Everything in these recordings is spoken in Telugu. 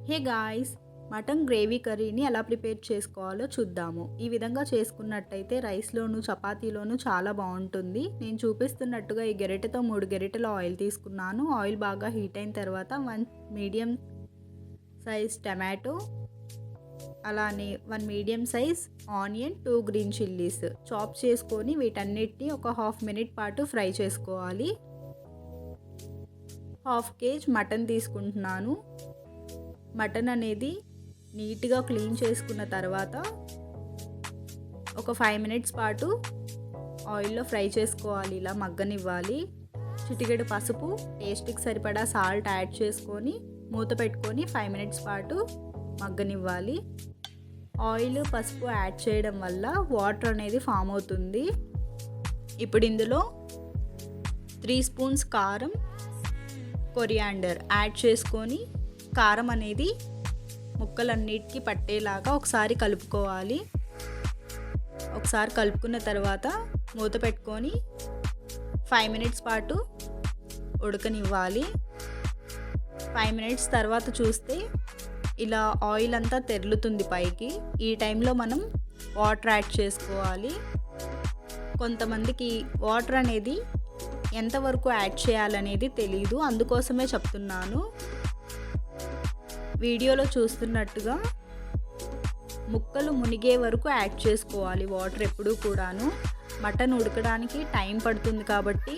హే గాయ్స్, మటన్ గ్రేవీ కర్రీని ఎలా ప్రిపేర్ చేసుకోవాలో చూద్దాము. ఈ విధంగా చేసుకున్నట్టయితే రైస్లోను చపాతీలోను చాలా బాగుంటుంది. నేను చూపిస్తున్నట్టుగా ఈ గెరిటెతో 3 గెరిటెల ఆయిల్ తీసుకున్నాను. ఆయిల్ బాగా హీట్ అయిన తర్వాత 1 మీడియం సైజ్ టమాటో, అలానే 1 medium size onion, 2 green chillies chop చేసుకొని వీటన్నిటిని ఒక హాఫ్ మినిట్ పాటు ఫ్రై చేసుకోవాలి. హాఫ్ కేజీ మటన్ తీసుకుంటున్నాను. మటన్ అనేది నీట్గా క్లీన్ చేసుకున్న తర్వాత ఒక 5 మినిట్స్ పాటు ఆయిల్లో ఫ్రై చేసుకోవాలి. ఇలా మగ్గనివ్వాలి. చిటికెడు పసుపు, టేస్ట్కి సరిపడా సాల్ట్ యాడ్ చేసుకొని మూత పెట్టుకొని 5 మినిట్స్ పాటు మగ్గనివ్వాలి. ఆయిల్, పసుపు యాడ్ చేయడం వల్ల వాటర్ అనేది ఫామ్ అవుతుంది. ఇప్పుడు ఇందులో 3 స్పూన్స్ కారం, కొరియాండర్ యాడ్ చేసుకొని కారం అనేది ముక్కలన్నిటికీ పట్టేలాగా ఒకసారి కలుపుకోవాలి. ఒకసారి కలుపుకున్న తర్వాత మూత పెట్టుకొని 5 మినిట్స్ పాటు ఉడకనివ్వాలి. 5 మినిట్స్ తర్వాత చూస్తే ఇలా ఆయిల్ అంతా తెరులుతుంది పైకి. ఈ టైంలో మనం వాటర్ యాడ్ చేసుకోవాలి. కొంతమందికి వాటర్ అనేది ఎంతవరకు యాడ్ చేయాలనేది తెలీదు, అందుకోసమే చెప్తున్నాను. వీడియోలో చూస్తున్నట్టుగా ముక్కలు మునిగే వరకు యాడ్ చేసుకోవాలి వాటర్ ఎప్పుడూ కూడాను. మటన్ ఉడకడానికి టైం పడుతుంది కాబట్టి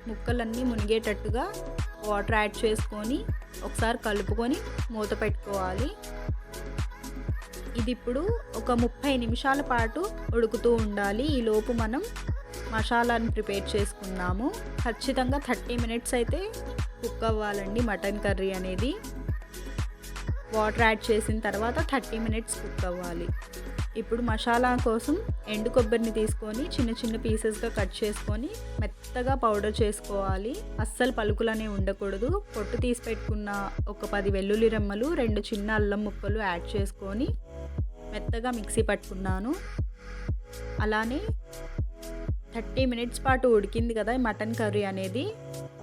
ముక్కలన్నీ మునిగేటట్టుగా వాటర్ యాడ్ చేసుకొని ఒకసారి కలుపుకొని మూత పెట్టుకోవాలి. ఇది ఇప్పుడు ఒక 30 నిమిషాల పాటు ఉడుకుతూ ఉండాలి. ఈలోపు మనం మసాలాని ప్రిపేర్ చేసుకున్నాము. ఖచ్చితంగా 30 మినిట్స్ అయితే కుక్ అవ్వాలండి మటన్ కర్రీ అనేది. వాటర్ యాడ్ చేసిన తర్వాత 30 మినిట్స్ కుక్ అవ్వాలి. ఇప్పుడు మసాలా కోసం ఎండు కొబ్బరిని తీసుకొని చిన్న చిన్న పీసెస్గా కట్ చేసుకొని మెత్తగా పౌడర్ చేసుకోవాలి. అస్సలు పలుకులనే ఉండకూడదు. పొట్టు తీసి పెట్టుకున్న ఒక 10 వెల్లుల్లి రెమ్మలు, 2 చిన్న అల్లం ముక్కలు యాడ్ చేసుకొని మెత్తగా మిక్సీ పట్టుకున్నాను. అలానే 30 మినిట్స్ పాటు ఉడికింది కదా ఈ మటన్ కర్రీ అనేది.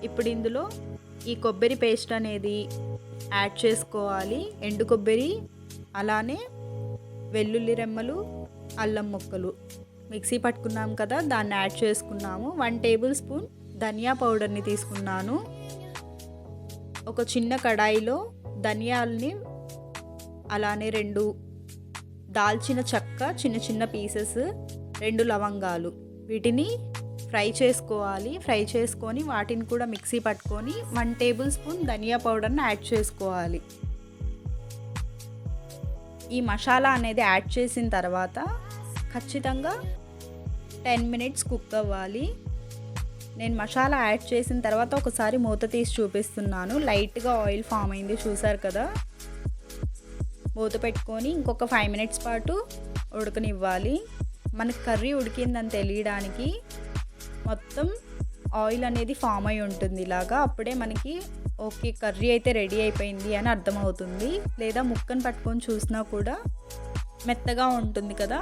ఇప్పుడు ఇందులో ఈ కొబ్బరి పేస్ట్ అనేది యాడ్ చేసుకోవాలి. ఎండు కొబ్బరి, అలానే వెల్లుల్లి రెమ్మలు, అల్లం ముక్కలు మిక్సీ పట్టుకున్నాం కదా, దాన్ని యాడ్ చేసుకున్నాము. 1 టేబుల్ స్పూన్ ధనియా పౌడర్ని తీసుకున్నాను. ఒక చిన్న కడాయిలో ధనియాలని, అలానే 2 దాల్చిన చెక్క చిన్న చిన్న పీసెస్, 2 లవంగాలు వీటిని ఫ్రై చేసుకోవాలి. ఫ్రై చేసుకొని వాటిని కూడా మిక్సీ పట్టుకొని 1 టేబుల్ స్పూన్ ధనియా పౌడర్ని యాడ్ చేసుకోవాలి. ఈ మసాలా అనేది యాడ్ చేసిన తర్వాత ఖచ్చితంగా 10 మినిట్స్ కుక్ అవ్వాలి. నేను మసాలా యాడ్ చేసిన తర్వాత ఒకసారి మూత తీసి చూపిస్తున్నాను. లైట్గా ఆయిల్ ఫామ్ అయింది, చూసారు కదా. మూత పెట్టుకొని ఇంకొక 5 మినిట్స్ పాటు ఉడకనివ్వాలి. మనకి కర్రీ ఉడికిందని తెలియడానికి మొత్తం ఆయిల్ అనేది ఫామ్ అయి ఉంటుంది ఇలాగా. అప్పుడే మనకి ఓకే కర్రీ అయితే రెడీ అయిపోయింది అని అర్థమవుతుంది. లేదా ముక్కను పట్టుకొని చూసినా కూడా మెత్తగా ఉంటుంది కదా,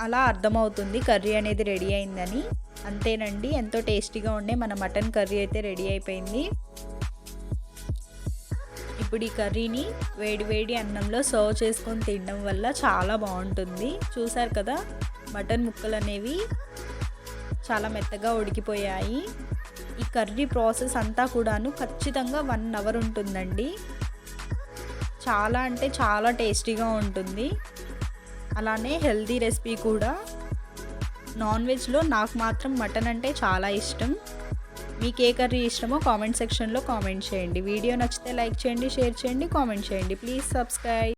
అలా అర్థమవుతుంది కర్రీ అనేది రెడీ అయిందని. అంతేనండి, ఎంతో టేస్టీగా ఉండే మన మటన్ కర్రీ అయితే రెడీ అయిపోయింది. ఇప్పుడు ఈ కర్రీని వేడి వేడి అన్నంలో సర్వ్ చేసుకొని తినడం వల్ల చాలా బాగుంటుంది. చూసారు కదా, మటన్ ముక్కలు అనేవి చాలా మెత్తగా ఉడికిపోయాయి. ఈ కర్రీ ప్రాసెస్ అంతా కూడాను ఖచ్చితంగా 1 అవర్ ఉంటుందండి. చాలా అంటే చాలా టేస్టీగా ఉంటుంది. అలానే హెల్తీ రెసిపీ కూడా. నాన్ వెజ్లో నాకు మాత్రం మటన్ అంటే చాలా ఇష్టం. మీకు ఏ కర్రీ ఇష్టమో కామెంట్ సెక్షన్లో కామెంట్ చేయండి. వీడియో నచ్చితే లైక్ చేయండి, షేర్ చేయండి, కామెంట్ చేయండి. Please subscribe.